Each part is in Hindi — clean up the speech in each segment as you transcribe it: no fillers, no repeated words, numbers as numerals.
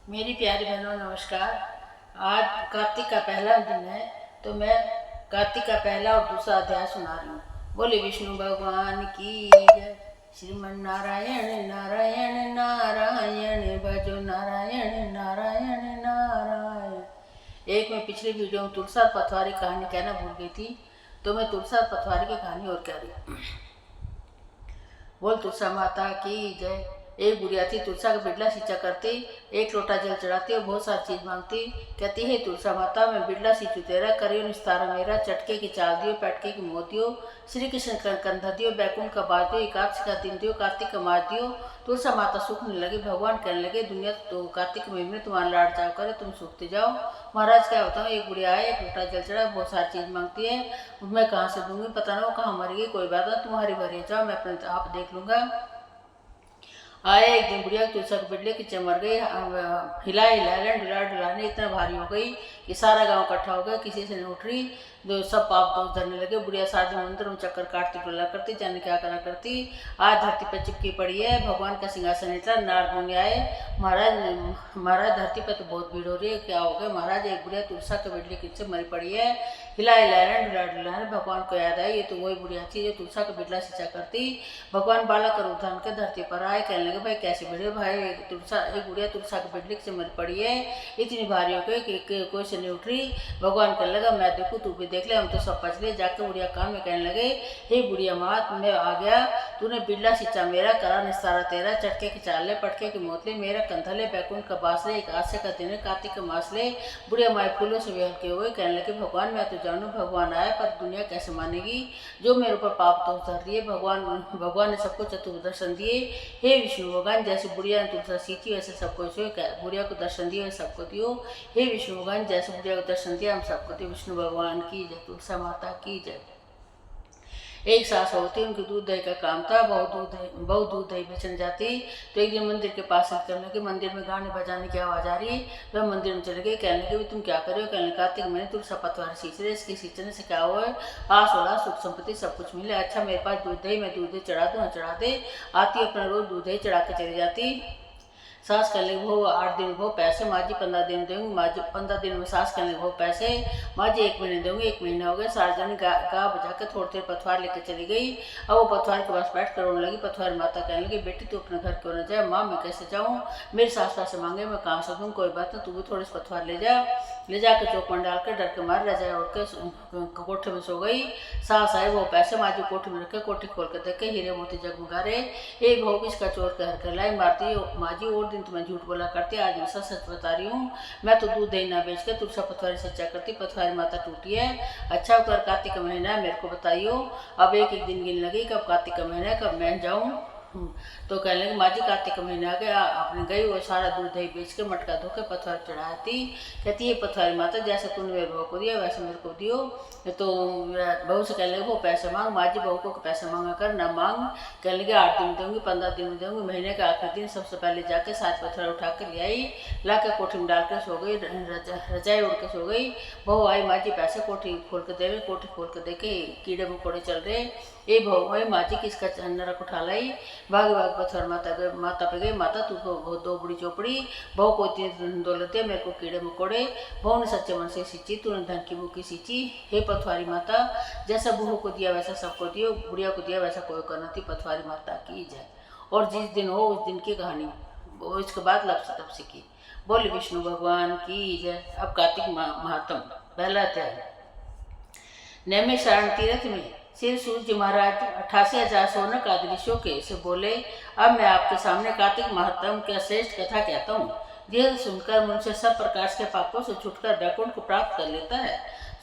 मेरी प्यारी बहनों नमस्कार। आज कार्तिक का पहला दिन है तो मैं कार्तिक का पहला और दूसरा अध्याय सुना रही हूँ। बोले विष्णु भगवान की जय। श्रीमन नारायण नारायण नारायण भजो नारायण नारायण नारायण। एक मैं पिछली वीडियो में तुलसा पथवारी कहानी कहना भूल गई थी, तो मैं तुलसा पथवारी की कहानी और कह रही हूँ। बोल तुलसा माता की जय। एक बुढ़िया थी, तुलसा का बिड़ला सींचा करती, एक लोटा जल चढ़ाती और बहुत सारी चीज मांगती। कहती है तुलसा माता मैं बिड़ला सींचू तेरा, करियो निस्तारा मेरा, चटके की चाल दियो, पैटके की मोत दियो, श्री कृष्ण का कंधा दियो, बैकुंठ का बाज दियो, एकादशी का दिन दियो, कार्तिक का मास दियो। तुलसा माता सूखने लगी। भगवान कहने लगे दुनिया तो कार्तिक महीने में तुम्हारा लाड चाव करे, तुम सूखते जाओ। महाराज क्या बताऊँ, एक बुढ़िया है, एक लोटा जल चढ़ा, बहुत सारी चीज मांगती है, मैं कहाँ से दूंगी, पता ना वो कहाँ मर गई। कोई बात नहीं, तुम्हारी भरी जाओ, मैं अपने आप देख लूंगा। आए एक दिन बुढ़िया तुलसा के बिड़ले की चमर गई, हिला हिला डुला डुलाने इतना भारी हो गई कि सारा गांव इकट्ठा हो गया, किसी से नहीं उठ रही। जो सब पाप दोष धरने लगे। बुढ़िया सारे मंदिर में चक्कर काटती डुला करती, जाने क्या करा करती। आज धरती पर चिपकी पड़ी है, भगवान का सिंहासन निकला, नारद मुनि आए। महाराज महाराज धरती पर तो बहुत भीड़ हो रही है, क्या हो गया महाराज। एक बुढ़िया तुलसा के बिड़ले की से मरी पड़ी है, हिला हिला डुला डुलाने। भगवान को याद आई, ये तो वही बुढ़िया थी जो तुलसा का बिड़ला सिंचा करती। भगवान बालक का रूप धारण कर धरती पर आए, कहने लगे भाई कैसे भिड़े भाई, एक बुढ़िया तुलसा के बिड़ले से मर पड़ी है, इतनी भारी हो गई कि कोई से नहीं उठ रही। भगवान कहने लगा मैं देखूँ तू भी देख ले, हम तो सब पच ले। जाकर बुढ़िया कान में कहने लगे हे बुढ़िया मात मैं आ गया, तूने बिड़ला सींचा मेरा, करा निस्तारा तेरा, चटके के चाल ले, पटके के मोत ले, मेरा कंधा ले, बैकुंठ का बास ले, एकादशी का दिन है, कार्तिक का मास ले। बुढ़िया माए फूलों से भी हल्के हुए, कहने लगे भगवान मैं तो जानू भगवान आया, पर दुनिया कैसे मानेगी जो मेरे ऊपर पाप दोष धर रही है। भगवान ने सबको चतुर्थ दर्शन दिए। हे विष्णु भगवान जैसे बुढ़िया ने तुलसा सींची वैसे सबको बुढ़िया को दर्शन दिए वैसे सबको दियो। हे विष्णु भगवान जैसे बुढ़िया को दर्शन दिया हम सबको दियो। विष्णु भगवान की जय, तुलसा माता की जय। एक सास होती, उनके दूध दही का काम था, बहुत दूध दही बेचन जाती। तो एक दिन मंदिर के पास करने लगे, मंदिर में गाने बजाने की आवाज़ आ रही। वह मंदिर में चले गए, कहने लगे तुम क्या कर रहे हो। कहने कार्तिक मैंने तुलसा पतवार सींच रहे, इसकी सींचने से क्या हुआ है, आस होला सुख संपत्ति सब कुछ मिले। अच्छा मेरे पास दूध दही, मैं दूध दही चढ़ा दूँ, चढ़ा दे। आती अपना रोज दूध दही चढ़ा के चली जाती। सास कहने लगी वो 8 दिन वो पैसे, माँ जी 15 दिन दूंगी, माँ जी 15 दिन में। सास कहने लगी वो पैसे, माँ जी 1 महीने दूंगी, 1 महीना हो गया। सार्वजनिक गा बजा के थोड़ी देर पथवार लेके चली गई। अब वो पथवार के पास बैठ कर रोने लगी। पथवार माता कहने लगी बेटी तू अपने घर क्यों न जाए। माँ मैं कैसे जाऊँ, मेरी सास पैसे मांगे मैं कहाँ से दूँ। कोई बात नहीं, तू भी थोड़ी सी पथवार ले जा। ले जाकर चौपन डाल कर डर के मार रह जाए, उठ के कोठे में सो गई। सास आई, वो पैसे माँ जी कोठी में रखे, कोठी खोल कर देखे हीरे मोती जगमगा रहे। एक बहू किसका चोर कर लाई मारती, माँ जी और दिन तो मैं झूठ बोला करती, आज मैं सच सच बता रही हूँ। मैं तो दूध दही ना बेच के तुलसा पथवारी सच्चा करती, पथवारी माता टूटी है। अच्छा कर कार्तिक का महीना है, मेरे को बताइयो। अब एक एक दिन गिन लगी कब कार्तिक का महीना है, कब मैं जाऊँ। तो कहने लगे माँ जी कार्तिक का महीना आ गया, आपने गई वो सारा दूध दही बेच के मटका धो के पथवार चढ़ाती। कहती है पथवारी माता जैसे तूने मेरे बहू को दिया वैसे मेरे को दियो। तो बहू से कहने लगे वो पैसे मांग। माँ जी बहू को पैसे मांगा कर ना मांग। कहने लगे 8 दिन में दूंगी, 15 दिन में दूंगी। महीने का आखिरी दिन सबसे पहले जाके 7 पत्थर उठा कर ले आई, ला के कोठी में डाल कर सो गई, रजाई उड़ के सो गई। बहू आई, माँ जी पैसे, कोठी खोल कर दे रहे, कोठी खोल कर देखे कीड़े मकोड़े चल रहे। ए बहू भाई माँ जी किसका नरक उठा लाई। भाग भाग पत्थर माता पे गई, माता तू को 2 बुढ़ी चौपड़ी, बहू को इतनी दौलत है, मेरे को कीड़े मकोड़े। बहू ने सच्चे मन से सींची, तूने धन की भूखी सींची। हे पथवारी माता जैसा बहू को दिया वैसा सबको दियो, बुढ़िया को दिया वैसा कोई करना थी। पथवारी माता की जय। और जिस दिन हो उस दिन की कहानी वो इसके बाद लब से तब से की। बोले विष्णु भगवान की जय। अब कार्तिक महात्म पहला अध्याय। नैमिषारण्य तीर्थ में श्री सूर्य जी महाराज 88,000 स्वर्ण कादरीशों के से बोले अब मैं आपके सामने कार्तिक महात्म का श्रेष्ठ कथा कहता हूँ। यह सुनकर मनुष्य सब प्रकार के पापों से छुटकर वैकुंठ को प्राप्त कर लेता है।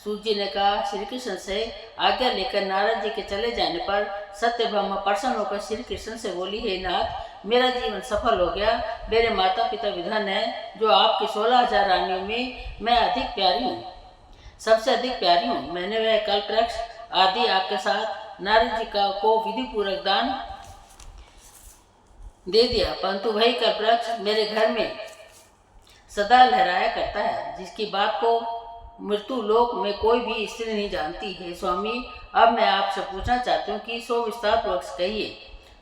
सूर्य जी ने कहा श्री कृष्ण से आज्ञा लेकर नारद जी के चले जाने पर सत्यभामा प्रसन्न होकर श्री कृष्ण से बोली हे नाथ मेरा जीवन सफल हो गया। मेरे माता पिता विधन है, जो आपकी 16,000 रानियों में मैं अधिक प्यारी हूँ, सबसे अधिक प्यारी हूँ। मैंने वह कल्पवृक्ष आदि आपके साथ नारद जी को विधि पूर्वक दान दे दिया, परंतु वही कल्पवृक्ष मेरे घर में सदा लहराया करता है, जिसकी बात को मृत्यु लोक में कोई भी स्त्री नहीं जानती है। स्वामी अब मैं आपसे पूछना चाहती हूँ कि सो विस्तार पूर्वक कहिए।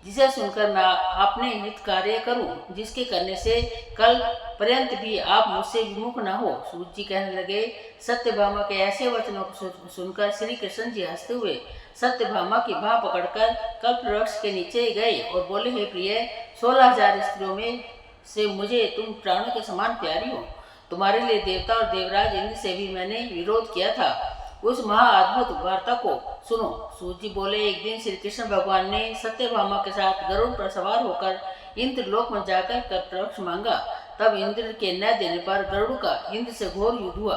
जिसे सुनकर मैं अपने हित कार्य करूं, जिसके करने से कल पर्यंत भी आप मुझसे विमुख न हो। सूत जी कहने लगे, सत्यभामा के ऐसे वचनों को सुनकर श्री कृष्ण जी हंसते हुए सत्यभामा की बाह पकड़कर कल्प वृक्ष के नीचे गए और बोले, हे प्रिय, 16,000 स्त्रियों में से मुझे तुम प्राणों के समान प्यारी हो। तुम्हारे लिए देवता और देवराज इंद्र से भी मैंने विरोध किया था। उस महाअद्भुत वार्ता को सुनो। सूत जी बोले, एक दिन श्री कृष्ण भगवान ने सत्यभामा के साथ गरुड़ पर सवार होकर इंद्रलोक में जाकर कल्पवृक्ष मांगा। तब इंद्र के न देने पर गरुड़ का इंद्र से घोर युद्ध हुआ।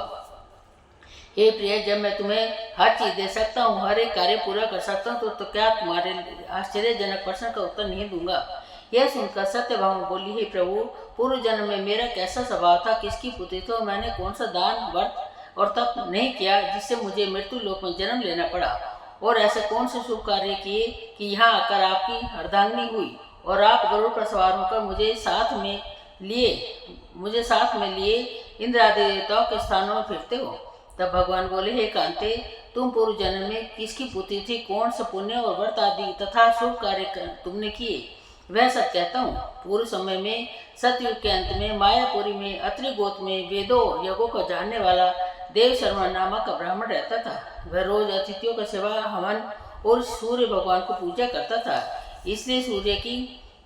हे प्रिय, जब मैं तुम्हें हर चीज दे सकता हूँ, हर एक कार्य पूरा कर सकता हूँ, तो क्या तुम्हारे आश्चर्यजनक प्रश्न का उत्तर नहीं दूंगा। यह सुनकर सत्यभामा बोली, हे प्रभु, पूर्व जन्म में मेरा कैसा स्वभाव था, किसकी पुत्री थी, मैंने कौन सा दान व्रत और तप नहीं किया जिससे मुझे मृत्यु लोक में जन्म लेना पड़ा, और ऐसे कौन से शुभ कार्य किए कि यहाँ आकर आपकी अर्धांगिनी हुई और आप गरुड़ पर सवार होकर मुझे साथ में लिए इंद्र आदि देवताओं के स्थानों में फिरते हो। तब भगवान बोले, हे कांते, तुम पूर्व जन्म में किसकी पुत्री थी, कौन सा पुण्य और व्रत आदि तथा शुभ कार्य तुमने किए, वह सब कहता हूँ। पूर्व समय में सतयुग के अंत में मायापुरी में अत्रि गोत्र में वेदों और यज्ञों को जानने वाला देव शर्मा नामक का ब्राह्मण रहता था। वह रोज अतिथियों का सेवा हवन और सूर्य भगवान को पूजा करता था, इसलिए सूर्य की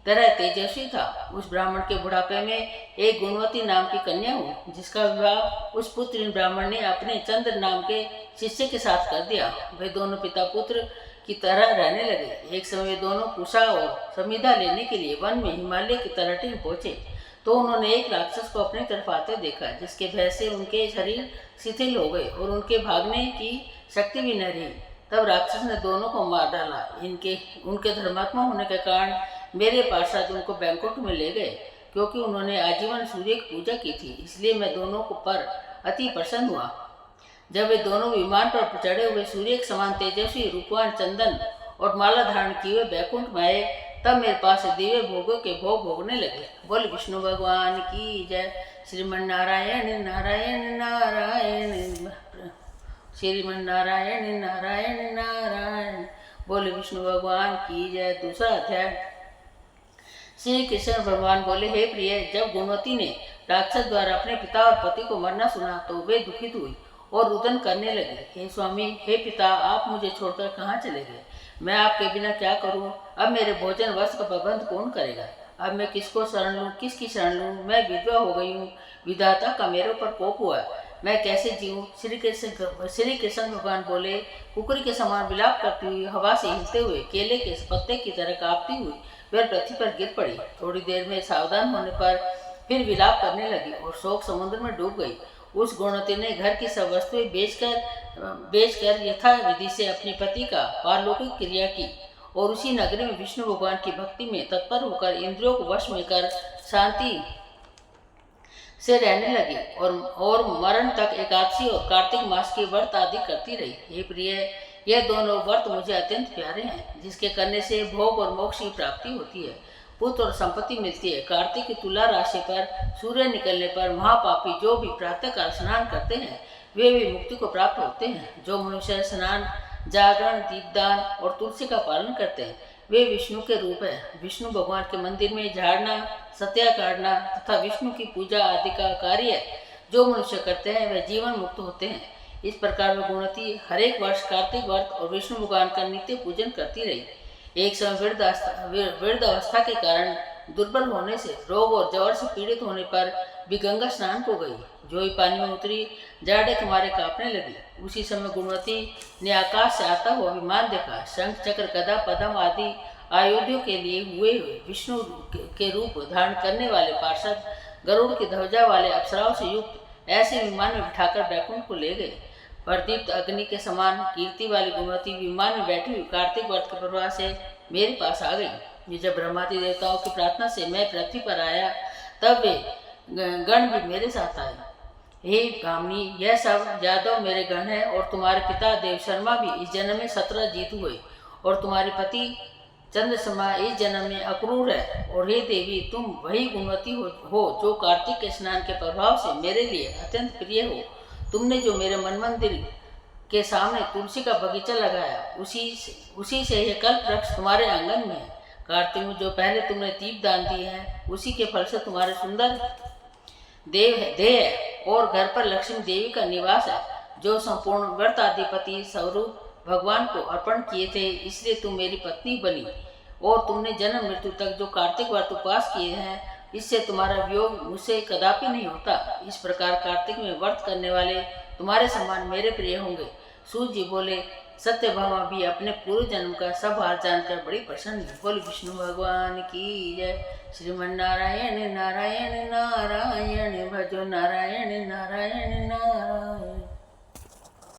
तरह तेजस्वी था। उस ब्राह्मण के बुढ़ापे में एक गुणवती नाम की कन्या हुई, जिसका विवाह उस पुत्र ब्राह्मण ने अपने चंद्र नाम के शिष्य के साथ कर दिया। वे दोनों पिता पुत्र की तरह रहने लगे। एक समय वे दोनों कुशा और समिधा लेने के लिए वन में हिमालय की तलहटी में पहुंचे, तो उन्होंने एक राक्षस को अपनी तरफ आते देखा, जिसके भय से उनके शरीर शिथिल हो गए और उनके भागने की शक्ति भी न रही। तब राक्षस ने दोनों को मार डाला। उनके धर्मात्मा होने के कारण मेरे पार्षद उनको बैंकुट में ले गए। क्योंकि उन्होंने आजीवन सूर्य की पूजा की थी, इसलिए मैं दोनों को पर अति प्रसन्न हुआ। जब वे दोनों विमान पर चढ़े हुए सूर्य के समान तेजस्वी रूपवान चंदन और माला धारण किए हुए बैकुंठ में आए, तब मेरे पास दिव्य भोगों के भोग भोगने लगे। बोल विष्णु भगवान की जय। श्रीमन नारायण नारायण नारायण, श्रीमन नारायण नारायण नारायण। बोले विष्णु भगवान की जय। दूसरा अध्याय। श्री कृष्ण भगवान बोले, हे प्रिय, जब गुणवती ने राक्षस द्वारा अपने पिता और पति को मरना सुना तो वे दुखित हुई और रुदन करने लगे। हे स्वामी, हे पिता, आप मुझे छोड़कर कहाँ चले गए? मैं आपके बिना क्या करूं? अब मेरे भोजन वस्त्र का प्रबंध कौन करेगा? अब मैं किसको शरण लूं, किसकी शरण लूं? मैं विधवा हो गई हूँ, विधाता का मेरे ऊपर कोप हुआ, मैं कैसे जीऊं? श्री कृष्ण भगवान बोले, कुकरी के समान विलाप करती हुई, हवा से हिलते हुए, केले के पत्ते की तरह कांपती हुई वह पृथ्वी पर गिर पड़ी। थोड़ी देर में सावधान होने पर फिर विलाप करने लगी और शोक समुद्र में डूब गई। उस गुणवती ने घर की सब वस्तुएं बेचकर यथा विधि से अपने पति का पारलौकिक क्रिया की और उसी नगरी में विष्णु भगवान की भक्ति में तत्पर होकर इंद्रियों को वश में कर शांति से रहने लगी और मरण तक एकादशी और कार्तिक मास के व्रत आदि करती रही। हे प्रिय, यह दोनों व्रत मुझे अत्यंत प्यारे हैं, जिसके करने से भोग और मोक्ष की प्राप्ति होती है, पुत्र और संपत्ति मिलती है। कार्तिक की तुला राशि पर सूर्य निकलने पर महापापी जो भी प्रातःकाल स्नान करते हैं, वे भी मुक्ति को प्राप्त होते हैं। जो मनुष्य स्नान, जागरण, दीपदान और तुलसी का पालन करते हैं, वे विष्णु के रूप है। विष्णु भगवान के मंदिर में झाड़ना, सत्या काटना तथा विष्णु की पूजा आदि का कार्य जो मनुष्य करते हैं, वे जीवन मुक्त होते हैं। इस प्रकार वह गुणवती हर एक वर्ष कार्तिक व्रत और विष्णु भगवान का नित्य पूजन करती रही। एक समय वृद्ध अवस्था के कारण दुर्बल होने से, रोग और ज्वर से पीड़ित होने पर भी गंगा स्नान को गई। जो ही पानी में उतरी, जाड़े के मारे कांपने लगी। उसी समय गुणवती ने आकाश से आता हुआ विमान देखा। शंख, चक्र, गदा, पद्म आदि आयुधों के लिए हुए विष्णु के रूप धारण करने वाले पार्षद गरुड़ की ध्वजा वाले अप्सराओं से युक्त ऐसे विमान में बिठाकर बैकुंठ को ले गए। प्रदीप्त अग्नि के समान कीर्ति वाली गुणवती विमान में बैठी हुई कार्तिक व्रत के प्रभाव से मेरे पास आ गई। जब ब्रह्मादि देवताओं की प्रार्थना से मैं पृथ्वी पर आया, तब वे गण भी मेरे साथ आए। हे कामनी, यह सब यादव मेरे गण हैं और तुम्हारे पिता देव शर्मा भी इस जन्म में 17 जीत हुए और तुम्हारे पति चंद्रमा इस जन्म में अक्रूर है। और हे देवी, तुम वही गुणवती हो जो कार्तिक के स्नान के प्रभाव से मेरे लिए अत्यंत प्रिय हो। तुमने जो मेरे मन मंदिर के सामने तुलसी का बगीचा लगाया, उसी से यह कल्प वृक्ष तुम्हारे आंगन में है। कार्तिक में जो पहले तुमने दीप दान दिए हैं उसी के फल से तुम्हारे सुंदर देव है देह है और घर पर लक्ष्मी देवी का निवास है, जो संपूर्ण व्रताधिपति स्वरूप भगवान को अर्पण किए थे, इसलिए तुम मेरी पत्नी बनी। और तुमने जन्म मृत्यु तक जो कार्तिक व्रत उपवास किए हैं, इससे तुम्हारा वियोग मुझसे कदापि नहीं होता। इस प्रकार कार्तिक में व्रत करने वाले तुम्हारे समान मेरे प्रिय होंगे। सूर्य जी बोले, सत्यभामा भी अपने पूर्व जन्म का सब हाल जानकर बड़ी प्रसन्न हुई। बोले विष्णु भगवान की जय। श्रीमन नारायण नारायण नारायण भजो नारायण नारायण नारायण।